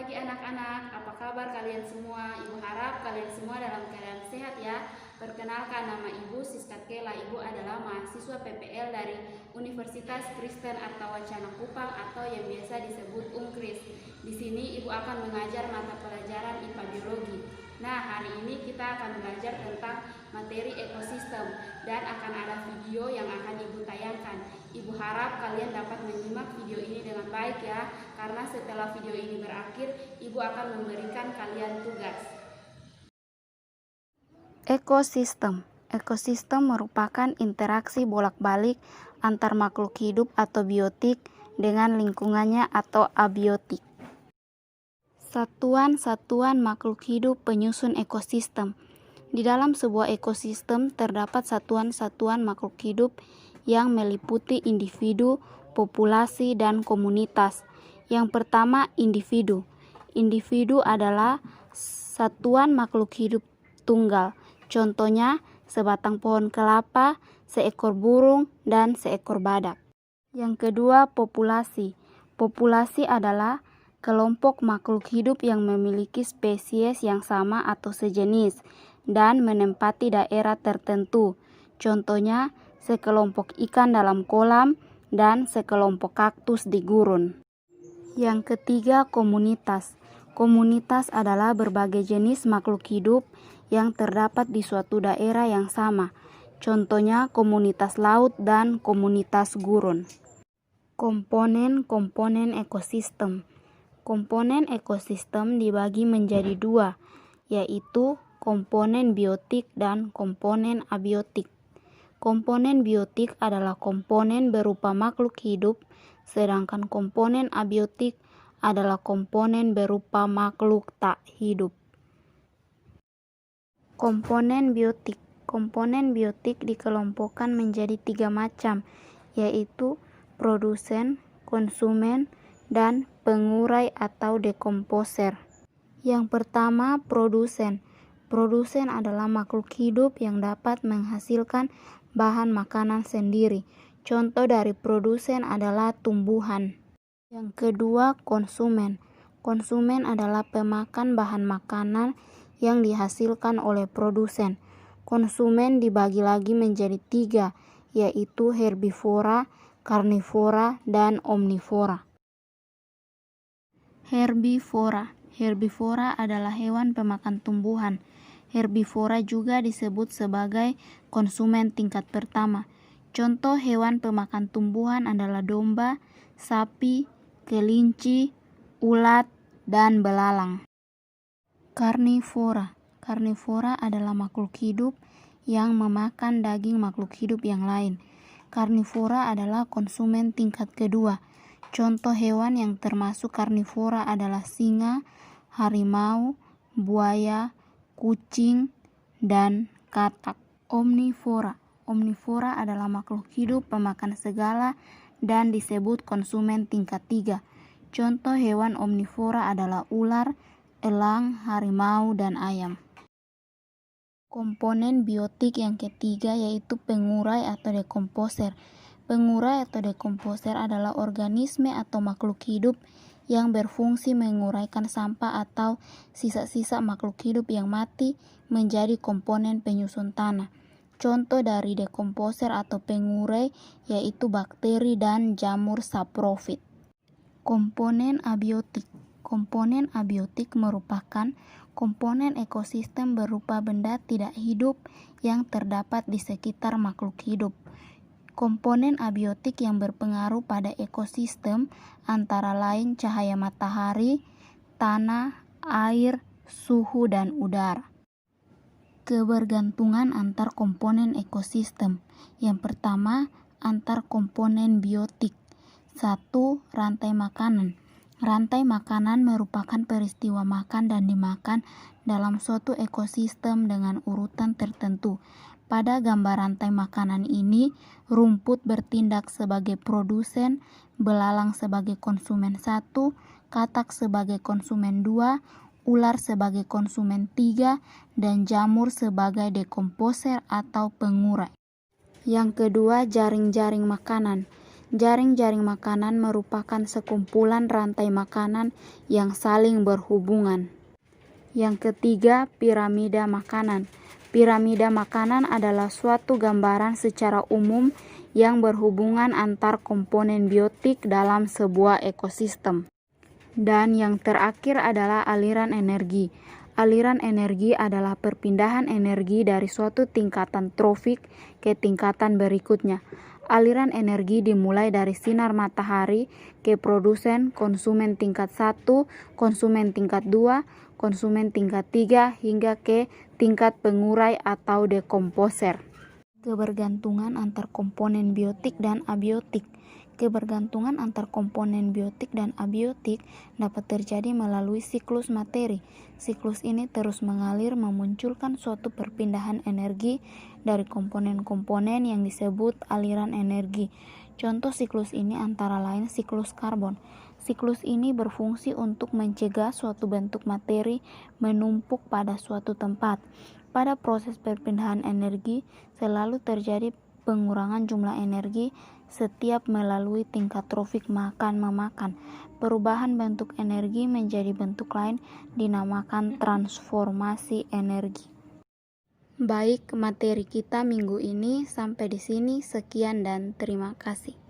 pagi anak-anak, apa kabar kalian semua? Ibu harap kalian semua dalam keadaan sehat ya. Perkenalkan, nama Ibu Siska Kela. Ibu adalah mahasiswa PPL dari Universitas Kristen Artawacana Kupang atau yang biasa disebut UNKRIS. Di sini Ibu akan mengajar mata pelajaran IPA Biologi. Nah, hari ini kita akan belajar tentang materi ekosistem dan akan ada video yang akan Ibu tayangkan. Ibu harap kalian dapat menyimak video ini dengan baik ya, karena setelah video ini berakhir, Ibu akan memberikan kalian tugas. Ekosistem. Ekosistem merupakan interaksi bolak-balik antar makhluk hidup atau biotik dengan lingkungannya atau abiotik. Satuan-satuan makhluk hidup penyusun ekosistem. Di dalam sebuah ekosistem terdapat satuan-satuan makhluk hidup yang meliputi individu, populasi, dan komunitas. Yang pertama, individu. Individu adalah satuan makhluk hidup tunggal. Contohnya, sebatang pohon kelapa, seekor burung, dan seekor badak. Yang kedua, populasi. Populasi adalah kelompok makhluk hidup yang memiliki spesies yang sama atau sejenis dan menempati daerah tertentu. Contohnya, sekelompok ikan dalam kolam dan sekelompok kaktus di gurun. Yang ketiga, komunitas. Komunitas adalah berbagai jenis makhluk hidup yang terdapat di suatu daerah yang sama. Contohnya, komunitas laut dan komunitas gurun. Komponen-komponen ekosistem. Komponen ekosistem dibagi menjadi dua, yaitu komponen biotik dan komponen abiotik. Komponen biotik adalah komponen berupa makhluk hidup, sedangkan komponen abiotik adalah komponen berupa makhluk tak hidup. Komponen biotik. Komponen biotik dikelompokkan menjadi 3 macam, yaitu produsen, konsumen, dan pengurai atau dekomposer. Yang pertama, produsen. Produsen adalah makhluk hidup yang dapat menghasilkan bahan makanan sendiri. Contoh dari produsen adalah tumbuhan. Yang kedua, konsumen. Konsumen adalah pemakan bahan makanan yang dihasilkan oleh produsen. Konsumen dibagi lagi menjadi 3, yaitu herbivora, karnivora, dan omnivora. Herbivora. Herbivora adalah hewan pemakan tumbuhan. Herbivora juga disebut sebagai konsumen tingkat pertama. Contoh hewan pemakan tumbuhan adalah domba, sapi, kelinci, ulat, dan belalang. Karnivora. Karnivora adalah makhluk hidup yang memakan daging makhluk hidup yang lain. Karnivora adalah konsumen tingkat kedua. Contoh hewan yang termasuk karnivora adalah singa, harimau, buaya, kucing, dan katak. Omnivora. Omnivora adalah makhluk hidup pemakan segala dan disebut konsumen tingkat 3. Contoh hewan omnivora adalah ular, elang, harimau, dan ayam. Komponen biotik yang ketiga yaitu pengurai atau dekomposer. Pengurai atau dekomposer adalah organisme atau makhluk hidup yang berfungsi menguraikan sampah atau sisa-sisa makhluk hidup yang mati menjadi komponen penyusun tanah. Contoh dari dekomposer atau pengurai yaitu bakteri dan jamur saprofit. Komponen abiotik. Komponen abiotik merupakan komponen ekosistem berupa benda tidak hidup yang terdapat di sekitar makhluk hidup. Komponen abiotik yang berpengaruh pada ekosistem antara lain cahaya matahari, tanah, air, suhu, dan udara. Kebergantungan antar komponen ekosistem. Yang pertama, antar komponen biotik. 1. Rantai makanan. Rantai makanan merupakan peristiwa makan dan dimakan dalam suatu ekosistem dengan urutan tertentu. Pada gambar rantai makanan ini, rumput bertindak sebagai produsen, belalang sebagai konsumen 1, katak sebagai konsumen 2, ular sebagai konsumen 3, dan jamur sebagai dekomposer atau pengurai. Yang kedua, jaring-jaring makanan. Jaring-jaring makanan merupakan sekumpulan rantai makanan yang saling berhubungan. Yang ketiga, piramida makanan. Piramida makanan adalah suatu gambaran secara umum yang berhubungan antar komponen biotik dalam sebuah ekosistem. Dan yang terakhir adalah aliran energi. Aliran energi adalah perpindahan energi dari suatu tingkatan trofik ke tingkatan berikutnya. Aliran energi dimulai dari sinar matahari ke produsen, konsumen tingkat 1, konsumen tingkat 2, konsumen tingkat 3, hingga ke tingkat pengurai atau dekomposer. Kebergantungan antar komponen biotik dan abiotik. Kebergantungan antar komponen biotik dan abiotik dapat terjadi melalui siklus materi. Siklus ini terus mengalir memunculkan suatu perpindahan energi dari komponen-komponen yang disebut aliran energi. Contoh siklus ini antara lain siklus karbon. Siklus ini berfungsi untuk mencegah suatu bentuk materi menumpuk pada suatu tempat. Pada proses perpindahan energi selalu terjadi pengurangan jumlah energi setiap melalui tingkat trofik makan-memakan. Perubahan bentuk energi menjadi bentuk lain dinamakan transformasi energi. Baik, materi kita minggu ini sampai di sini. Sekian dan terima kasih.